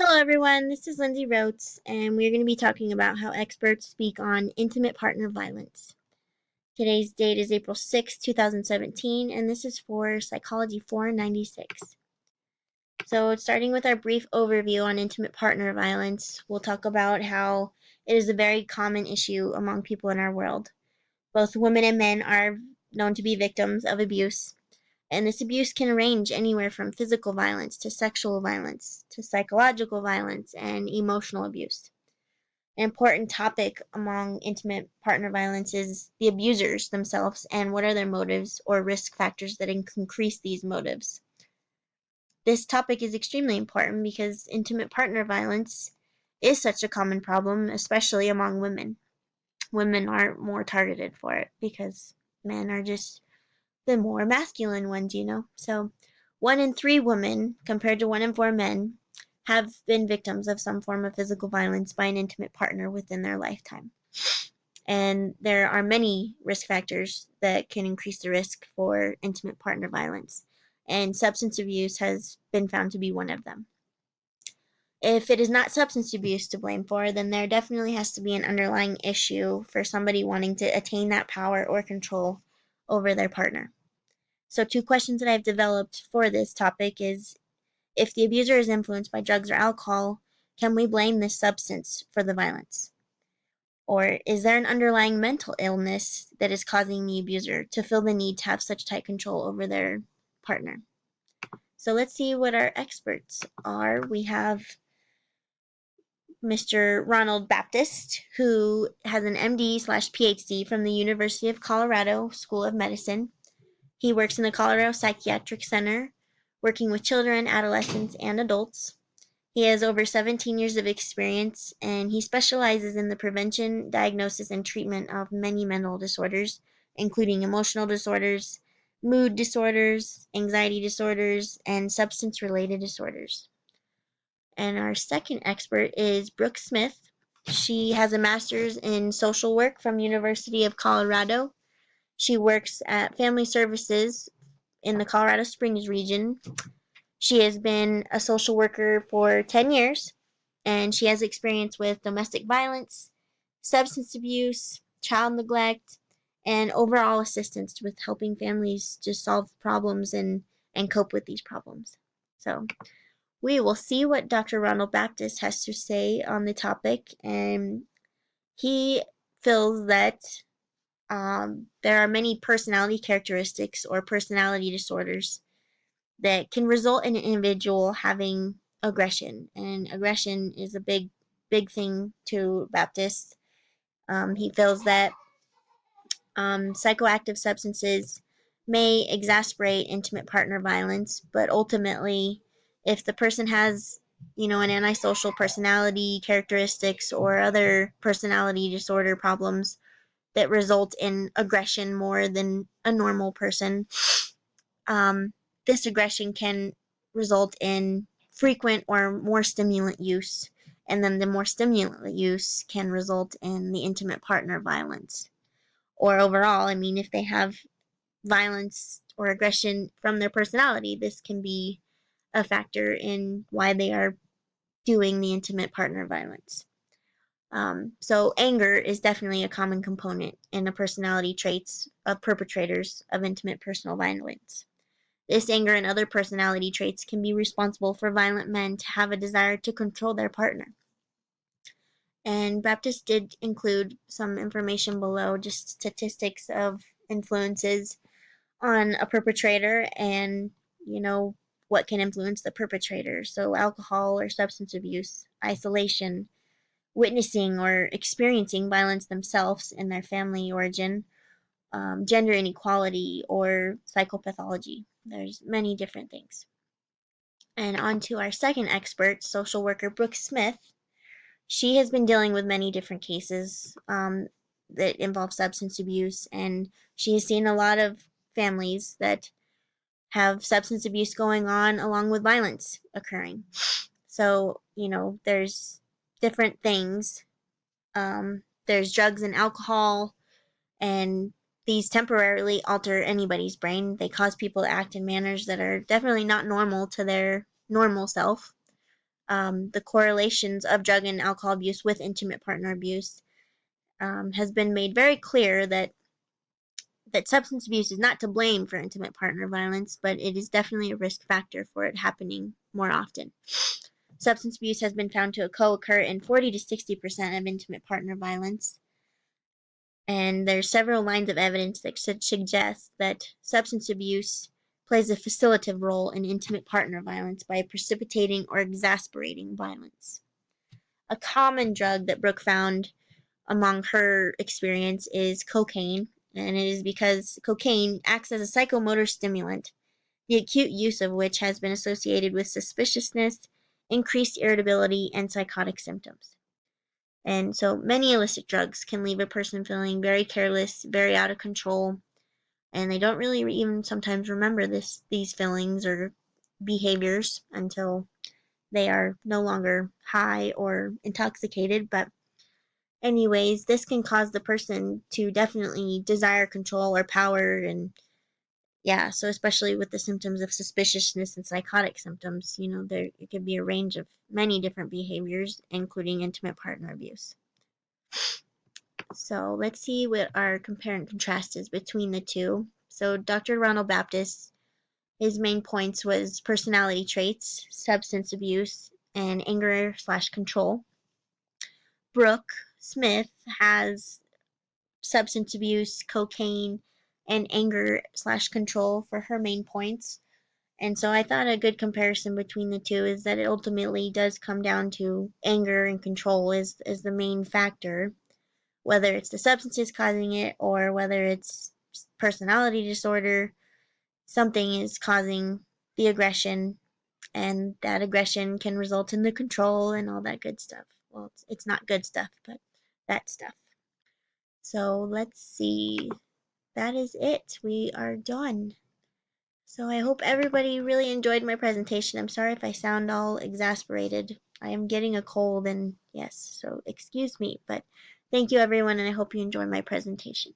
Hello, everyone. This is Lindsay Rhodes, and we're going to be talking about how experts speak on intimate partner violence. Today's date is April 6, 2017, and this is for Psychology 496. So, starting with our brief overview on intimate partner violence, we'll talk about how it is a very common issue among people in our world. Both women and men are known to be victims of abuse, and this abuse can range anywhere from physical violence to sexual violence to psychological violence and emotional abuse. An important topic among intimate partner violence is the abusers themselves and what are their motives or risk factors that increase these motives. This topic is extremely important because intimate partner violence is such a common problem, especially among women. Women are more targeted for it because men are just the more masculine ones. So 1 in 3 women, compared to 1 in 4 men, have been victims of some form of physical violence by an intimate partner within their lifetime. And there are many risk factors that can increase the risk for intimate partner violence, and substance abuse has been found to be one of them. If it is not substance abuse to blame for, then there definitely has to be an underlying issue for somebody wanting to attain that power or control over their partner. So 2 questions that I've developed for this topic is, if the abuser is influenced by drugs or alcohol, can we blame this substance for the violence? Or is there an underlying mental illness that is causing the abuser to feel the need to have such tight control over their partner? So let's see what our experts are. We have Mr. Ronald Baptist, who has an MD/PhD from the University of Colorado School of Medicine. He works in the Colorado Psychiatric Center, working with children, adolescents, and adults. He has over 17 years of experience, and he specializes in the prevention, diagnosis, and treatment of many mental disorders, including emotional disorders, mood disorders, anxiety disorders, and substance-related disorders. And our second expert is Brooke Smith. She has a master's in social work from University of Colorado. She works at Family Services in the Colorado Springs region. She has been a social worker for 10 years, and she has experience with domestic violence, substance abuse, child neglect, and overall assistance with helping families to solve problems and cope with these problems. So we will see what Dr. Ronald Baptist has to say on the topic, and he feels that there are many personality characteristics or personality disorders that can result in an individual having aggression, and aggression is a big thing to Baptist. He feels that psychoactive substances may exacerbate intimate partner violence, but ultimately, if the person has, an antisocial personality characteristics or other personality disorder problems that result in aggression more than a normal person, um, this aggression can result in frequent or more stimulant use, and then the more stimulant use can result in the intimate partner violence. Or overall, if they have violence or aggression from their personality, this can be a factor in why they are doing the intimate partner violence. So anger is definitely a common component in the personality traits of perpetrators of intimate personal violence. This anger and other personality traits can be responsible for violent men to have a desire to control their partner. And Baptist did include some information below, just statistics of influences on a perpetrator and, what can influence the perpetrator. So alcohol or substance abuse, isolation, witnessing or experiencing violence themselves in their family origin, gender inequality, or psychopathology. There's many different things. And on to our second expert, social worker Brooke Smith. She has been dealing with many different cases that involve substance abuse, and she has seen a lot of families that have substance abuse going on along with violence occurring. So, there's different things. There's drugs and alcohol, and these temporarily alter anybody's brain. They cause people to act in manners that are definitely not normal to their normal self. the correlations of drug and alcohol abuse with intimate partner abuse, has been made very clear that substance abuse is not to blame for intimate partner violence, but it is definitely a risk factor for it happening more often. Substance abuse has been found to co-occur in 40 to 60% of intimate partner violence. And there's several lines of evidence that suggest that substance abuse plays a facilitative role in intimate partner violence by precipitating or exasperating violence. A common drug that Brooke found among her experience is cocaine, and it is because cocaine acts as a psychomotor stimulant, the acute use of which has been associated with suspiciousness, increased irritability, and psychotic symptoms. And so many illicit drugs can leave a person feeling very careless, very out of control, and they don't really even sometimes remember these feelings or behaviors until they are no longer high or intoxicated. But anyways, this can cause the person to definitely desire control or power, and yeah, so especially with the symptoms of suspiciousness and psychotic symptoms, there it could be a range of many different behaviors, including intimate partner abuse. So let's see what our compare and contrast is between the two. So Dr. Ronald Baptist, his main points was personality traits, substance abuse, and anger/control. Brooke Smith has substance abuse, cocaine, and anger/control for her main points. And so I thought a good comparison between the two is that it ultimately does come down to anger and control is the main factor, whether it's the substances causing it or whether it's personality disorder. Something is causing the aggression, and that aggression can result in the control and all that good stuff. Well, it's not good stuff, but that stuff. So let's see. That is it. We are done. So I hope everybody really enjoyed my presentation. I'm sorry if I sound all exasperated. I am getting a cold, and yes, so excuse me, but thank you everyone, and I hope you enjoy my presentation.